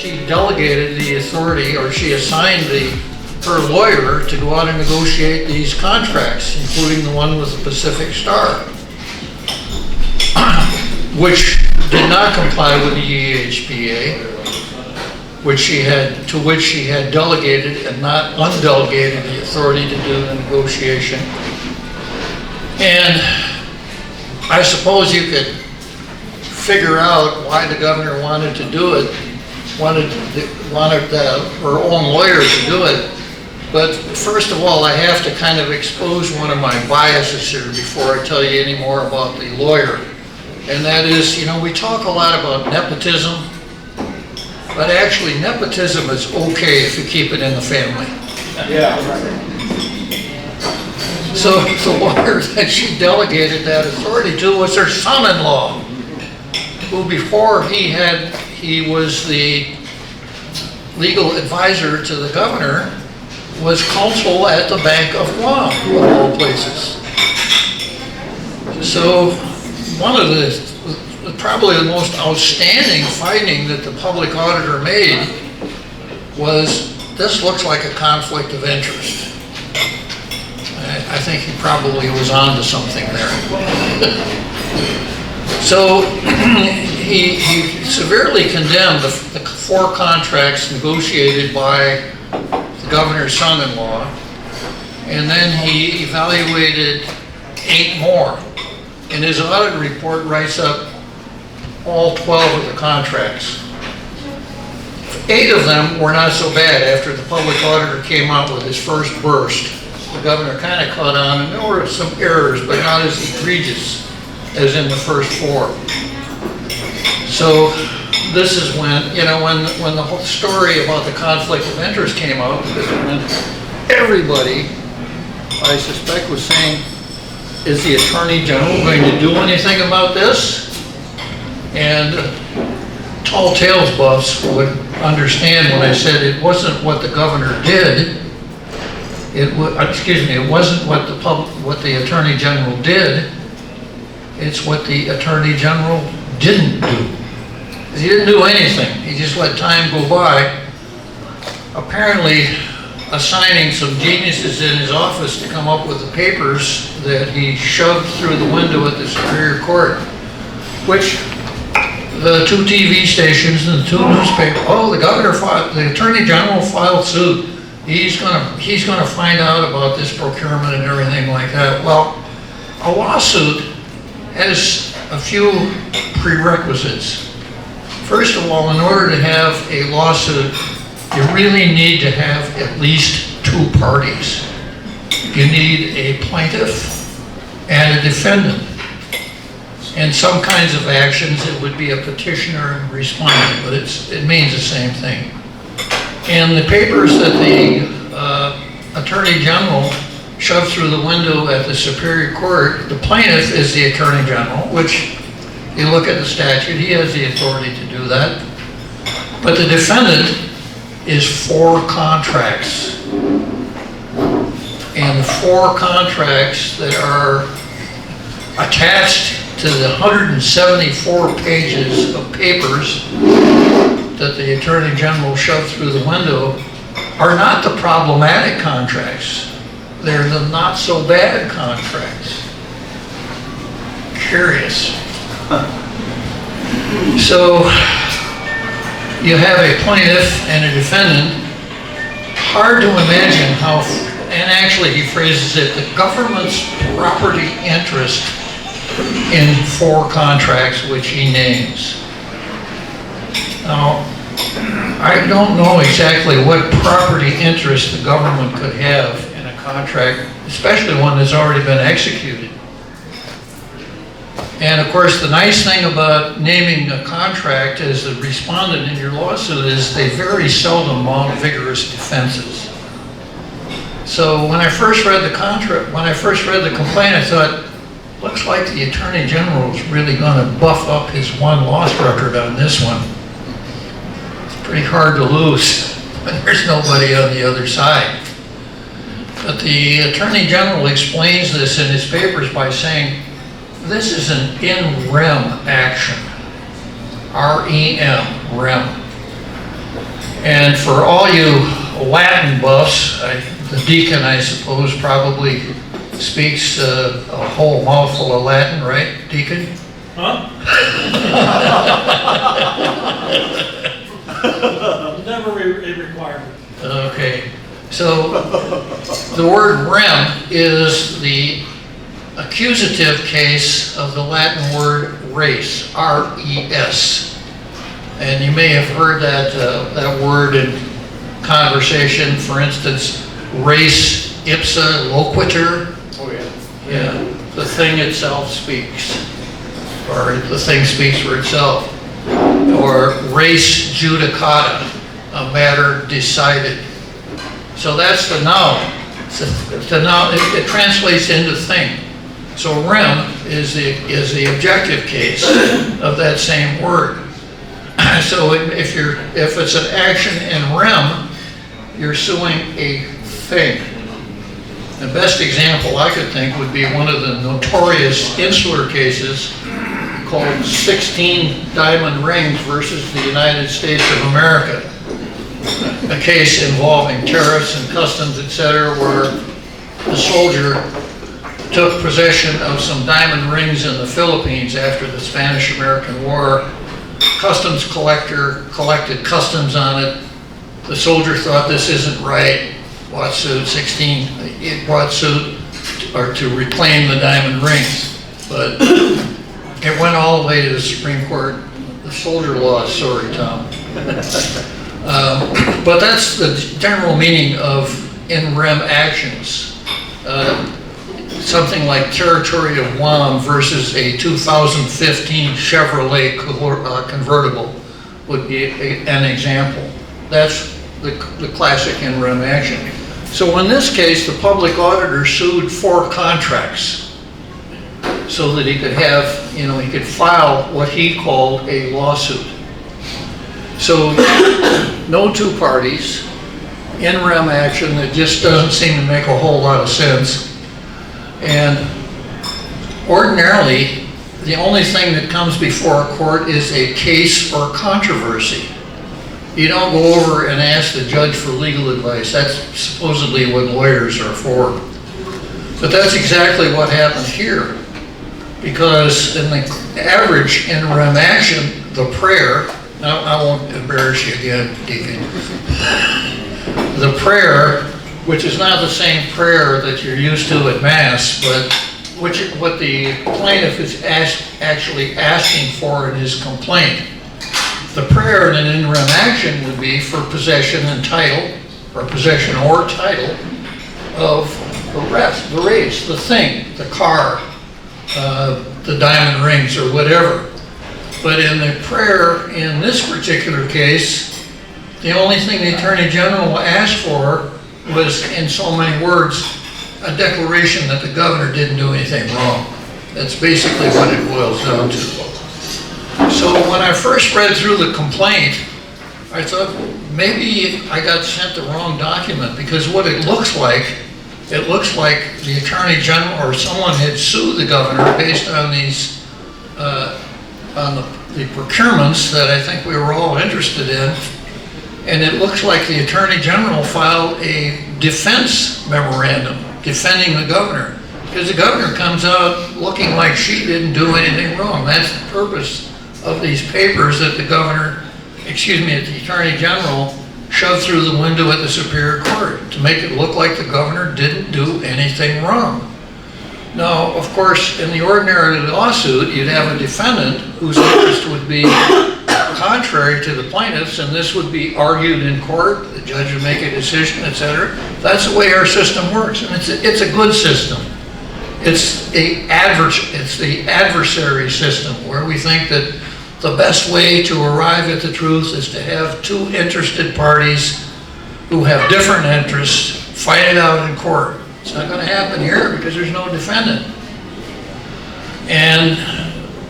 she delegated the authority, or she assigned her lawyer to go out and negotiate these contracts, including the one with the Pacific Star, which did not comply with the EHPA, to which she had delegated and not undelegated the authority to do the negotiation. And I suppose you could figure out why the governor wanted to do it, wanted her own lawyer to do it. But first of all, I have to kind of expose one of my biases here before I tell you any more about the lawyer. And that is, you know, we talk a lot about nepotism, but actually nepotism is okay if you keep it in the family. Yeah. So the lawyer that she delegated that authority to was her son-in-law, who before he was the legal advisor to the governor, was counsel at the Bank of Guam, of all places. So one of probably the most outstanding finding that the public auditor made was, this looks like a conflict of interest. I think he probably was on to something there. So he severely condemned the 4 contracts negotiated by the governor's son-in-law, and then he evaluated 8 more. And his audit report writes up all 12 of the contracts. 8 of them were not so bad after the public auditor came out with his first burst. The governor kind of caught on, and there were some errors, but not as egregious as in the first 4. So this is when, you know, when the whole story about the conflict of interest came out, because when everybody, I suspect, was saying, is the Attorney General going to do anything about this? And tall tales buffs would understand when I said it wasn't what the governor did. It wasn't what the Attorney General did. It's what the Attorney General didn't do. He didn't do anything. He just let time go by, apparently assigning some geniuses in his office to come up with the papers that he shoved through the window at the Superior Court, which the 2 TV stations and the 2 newspapers, the Attorney General filed suit. He's gonna find out about this procurement and everything like that. Well, a lawsuit has a few prerequisites. First of all, in order to have a lawsuit, you really need to have at least 2 parties. You need a plaintiff and a defendant. In some kinds of actions, it would be a petitioner and respondent, but it means the same thing. And the papers that the Attorney General shoved through the window at the Superior Court, the plaintiff is the Attorney General, which, you look at the statute, he has the authority to do that. But the defendant is 4 contracts. And the 4 contracts that are attached to the 174 pages of papers that the Attorney General shoved through the window are not the problematic contracts. They're the not so bad contracts. Curious. So you have a plaintiff and a defendant. Hard to imagine how, and actually he phrases it, the government's property interest in 4 contracts which he names. Now, I don't know exactly what property interest the government could have in a contract, especially one that's already been executed. And of course, the nice thing about naming a contract as the respondent in your lawsuit is they very seldom mount vigorous defenses. So when I first read the complaint, I thought, looks like the Attorney General is really going to buff up his 1 loss record on this one. It's pretty hard to lose when there's nobody on the other side. But the Attorney General explains this in his papers by saying, this is an in rem action. R-E-M, rem. And for all you Latin buffs, the deacon, I suppose, probably speaks a whole mouthful of Latin, right, deacon? Huh? Never a requirement. Okay, so the word rem is the accusative case of the Latin word res, R-E-S. And you may have heard that, that word in conversation, for instance, res ipsa loquitur. Oh, yeah. Yeah, the thing itself speaks, or the thing speaks for itself. Or res judicata, a matter decided. So that's the noun. The noun, it translates into thing. So rem is the objective case of that same word. So if it's an action in rem, you're suing a thing. The best example I could think would be one of the notorious insular cases called 16 Diamond Rings versus the United States of America. A case involving tariffs and customs, etc., where the soldier took possession of some diamond rings in the Philippines after the Spanish-American War. Customs collector collected customs on it. The soldier thought this isn't right, brought suit, 16, it brought suit to reclaim the diamond rings. But it went all the way to the Supreme Court. The soldier lost, sorry, Tom. But that's the general meaning of in rem actions. Something like territory of Guam versus a 2015 Chevrolet convertible would be an example. That's the classic in rem action. So in this case, the public auditor sued 4 contracts so that he could have, he could file what he called a lawsuit. So no 2 parties, in rem action that just doesn't seem to make a whole lot of sense. And ordinarily, the only thing that comes before a court is a case or controversy. You don't go over and ask the judge for legal advice. That's supposedly what lawyers are for. But that's exactly what happened here. Because in the average in rem action, the prayer, I won't embarrass you again, Deacon. The prayer, which is not the same prayer that you're used to at Mass, but what the plaintiff is actually asking for in his complaint. The prayer in an in rem action would be for possession and title, or possession or title of the race, the thing, the car, the diamond rings or whatever. But in the prayer in this particular case, the only thing the Attorney General asked for was, in so many words, a declaration that the governor didn't do anything wrong. That's basically what it boils down to. So when I first read through the complaint, I thought maybe I got sent the wrong document, because what it looks like the Attorney General or someone had sued the governor based on these, on the procurements that I think we were all interested in. And it looks like the Attorney General filed a defense memorandum defending the governor, because the governor comes out looking like she didn't do anything wrong. That's the purpose of these papers that the Attorney General shoved through the window at the Superior Court, to make it look like the governor didn't do anything wrong. Now, of course, in the ordinary lawsuit, you'd have a defendant whose interest would be contrary to the plaintiffs, and this would be argued in court, the judge would make a decision, etc. That's the way our system works, and it's a good system. It's the adversary system, where we think that the best way to arrive at the truth is to have 2 interested parties who have different interests fight it out in court. It's not going to happen here because there's no defendant. And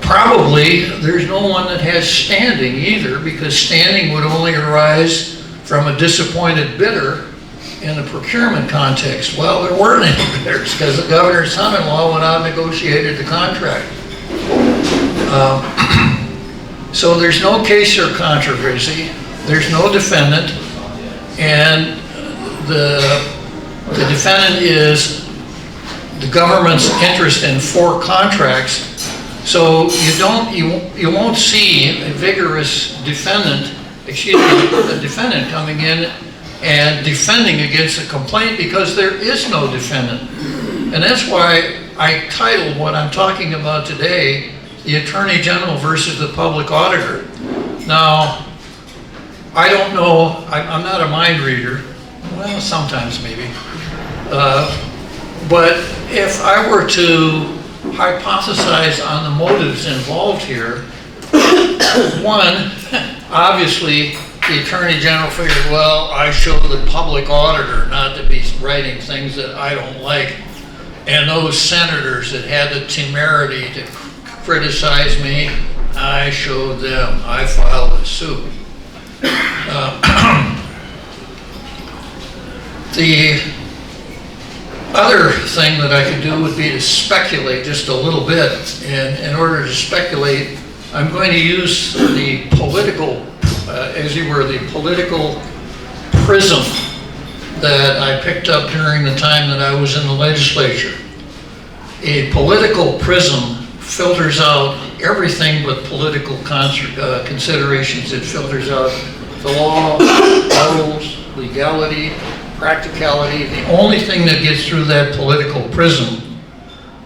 probably there's no one that has standing either, because standing would only arise from a disappointed bidder in a procurement context. Well, there weren't any bidders, because the governor's son-in-law went out and negotiated the contract. So there's no case or controversy. there's no defendant, and the defendant is the government's interest in 4 contracts. So you won't see a vigorous defendant, a defendant coming in and defending against a complaint, because there is no defendant. And that's why I titled what I'm talking about today, the Attorney General versus the Public Auditor. Now, I don't know, I'm not a mind reader, well, sometimes maybe, but if I were to hypothesize on the motives involved here, one, obviously, the Attorney General figured, well, I show the public auditor not to be writing things that I don't like, and those senators that had the temerity to criticize me, I showed them, I filed a suit. The other thing that I could do would be to speculate just a little bit, and in order to speculate, I'm going to use the political, as you were, the political prism that I picked up during the time that I was in the legislature. A political prism filters out everything but political considerations. It filters out the law, morals, legality, practicality. The only thing that gets through that political prism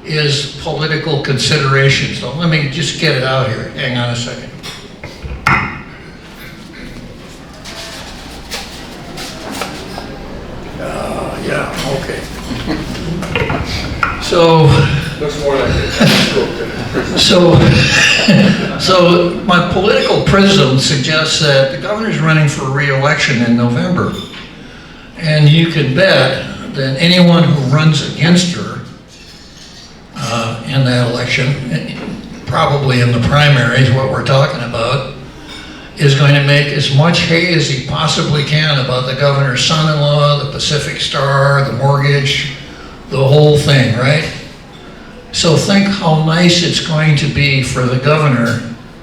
is political consideration. So let me just get it out here. Hang on a second. Yeah, okay. So, Looks more like a so my political prism suggests that the governor's running for re-election in November. And you can bet that anyone who runs against her in that election, probably in the primaries, what we're talking about, is going to make as much hay as he possibly can about the governor's son-in-law, the Pacific Star, the mortgage, the whole thing, right? So think how nice it's going to be for the governor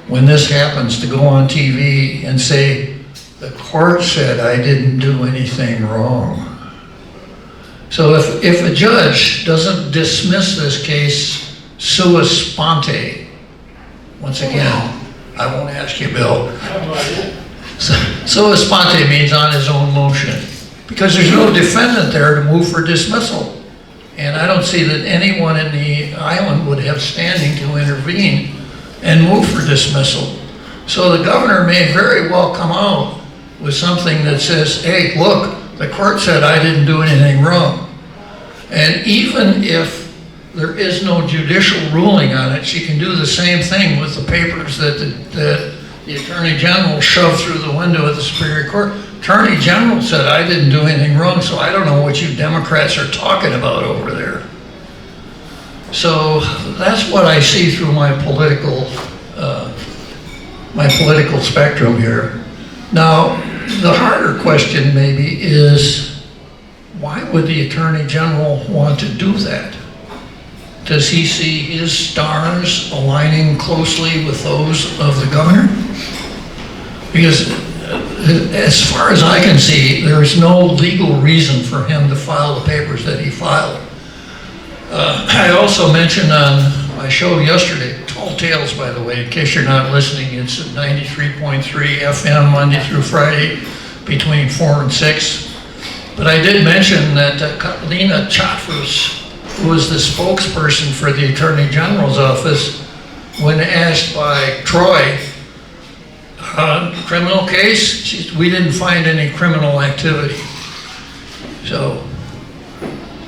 when this happens to go on TV and say, the court said I didn't do anything wrong. So if a judge doesn't dismiss this case sua sponte, once again, I won't ask you, Bill. Sua sponte means on his own motion, because there's no defendant there to move for dismissal. And I don't see that anyone in the island would have standing to intervene and move for dismissal. So the governor may very well come out with something that says, hey, look, the court said I didn't do anything wrong. And even if there is no judicial ruling on it, she can do the same thing with the papers that the Attorney General shoved through the window at the Superior Court. Attorney General said I didn't do anything wrong, so I don't know what you Democrats are talking about over there. So that's what I see through my political spectrum here. Now, the harder question maybe is, why would the Attorney General want to do that? Does he see his stars aligning closely with those of the governor? Because as far as I can see, there is no legal reason for him to file the papers that he filed. I also mentioned on my show yesterday, Tall Tales, by the way, in case you're not listening, it's at 93.3 FM Monday through Friday between 4 and 6. But I did mention that Lena Chafers, who was the spokesperson for the Attorney General's office, when asked by Troy, criminal case, we didn't find any criminal activity. So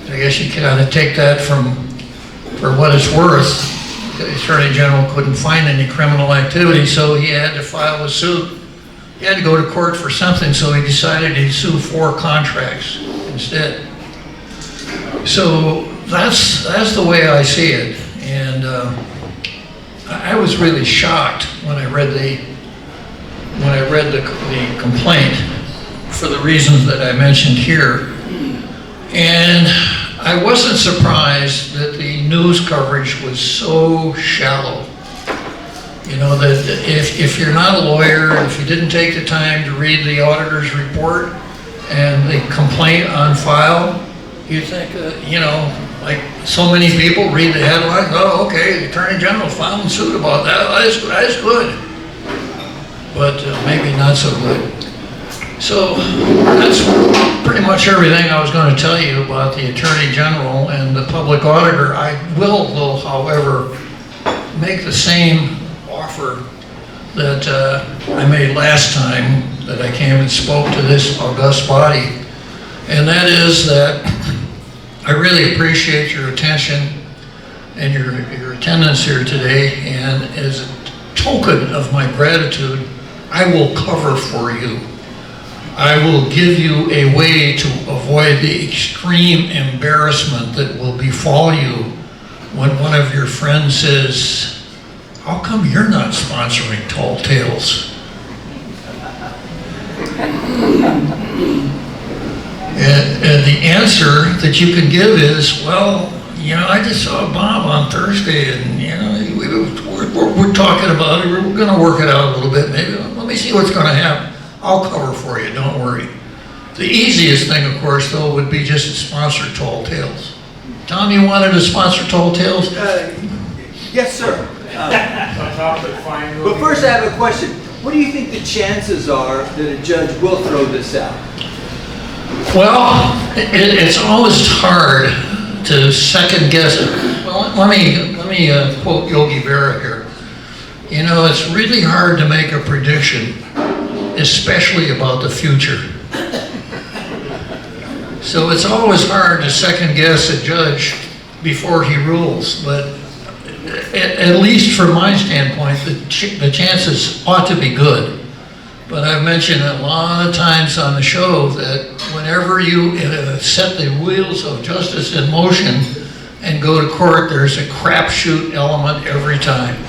I guess you kind of take that for what it's worth. The Attorney General couldn't find any criminal activity, so he had to file a suit. He had to go to court for something, so he decided he'd sue 4 contracts instead. So that's the way I see it. And I was really shocked when I read the complaint for the reasons that I mentioned here. And I wasn't surprised that the news coverage was so shallow. You know, that if you're not a lawyer, if you didn't take the time to read the auditor's report and the complaint on file, you think, you know, like so many people read the headline, oh, okay, the Attorney General filed suit about that, that's good. But maybe not so good. So that's pretty much everything I was going to tell you about the Attorney General and the Public Auditor. I will, though, however, make the same offer that I made last time that I came and spoke to this august body. And that is that I really appreciate your attention and your attendance here today. And as a token of my gratitude, I will cover for you. I will give you a way to avoid the extreme embarrassment that will befall you when one of your friends says, how come you're not sponsoring Tall Tales? And the answer that you can give is, well, you know, I just saw Bob on Thursday and, you know, we're talking about it, we're going to work it out a little bit, maybe, let me see what's going to happen. I'll cover for you, don't worry. The easiest thing, of course, though, would be just to sponsor Tall Tales. Tom, you wanted to sponsor Tall Tales? Yes, sir. But first I have a question. What do you think the chances are that a judge will throw this out? Well, it's always hard to second guess it. Well, let me quote Yogi Berra here. You know, it's really hard to make a prediction, especially about the future. So it's always hard to second guess a judge before he rules, but at least from my standpoint, the chances ought to be good. But I've mentioned a lot of times on the show that whenever you set the wheels of justice in motion and go to court, there's a crapshoot element every time.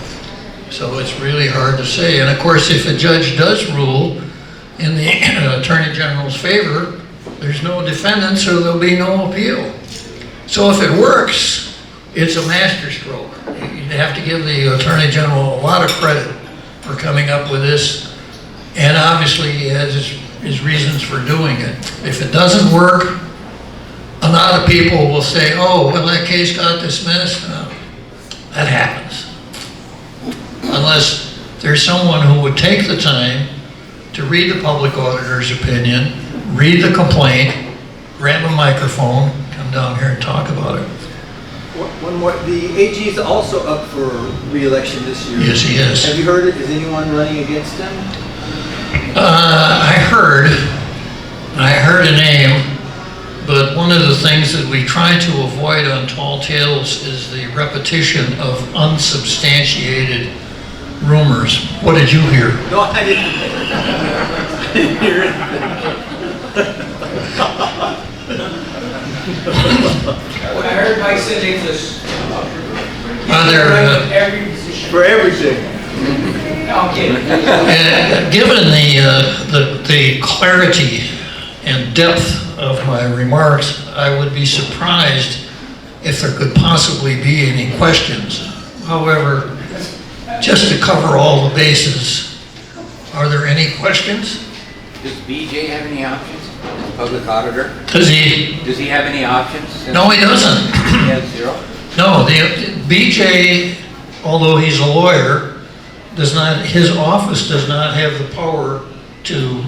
So it's really hard to say. And of course, if a judge does rule in the Attorney General's favor, there's no defendant, so there'll be no appeal. So if it works, it's a masterstroke. You have to give the Attorney General a lot of credit for coming up with this. And obviously, he has his reasons for doing it. If it doesn't work, a lot of people will say, oh, well, that case got dismissed. That happens. Unless there's someone who would take the time to read the public auditor's opinion, read the complaint, grab a microphone, come down here and talk about it. One more. The AG is also up for re-election this year. Yes, he is. Have you heard it? Is anyone running against him? I heard a name, but one of the things that we try to avoid on Tall Tales is the repetition of unsubstantiated rumors. What did you hear? No, I didn't hear it. What I heard Mike said it was every position. For everything. No, I'm kidding. Given the clarity and depth of my remarks, I would be surprised if there could possibly be any questions. However, just to cover all the bases, are there any questions? Does BJ have any options as public auditor? Does he? Does he have any options? No, he doesn't. He has zero? No, BJ, although he's a lawyer, his office does not have the power to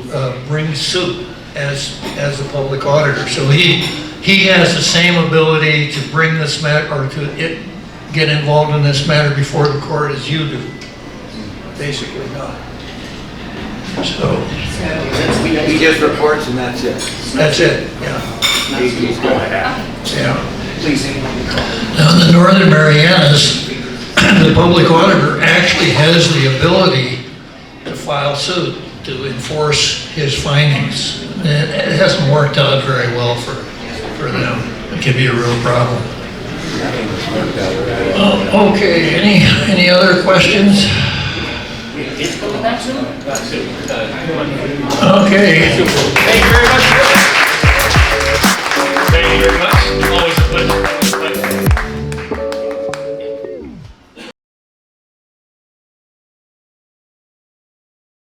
bring suit as the public auditor. So he has the same ability to bring this matter, or to get involved in this matter before the court as you do. Basically, no. So He just reports and that's it. that's it, yeah. AG's go ahead. Yeah. Please, anyone can call. Now, in the Northern Marianas, the public auditor actually has the ability to file suit to enforce his findings. And it hasn't worked out very well for them. It could be a real problem. Oh, okay, any other questions? Okay. Thank you very much.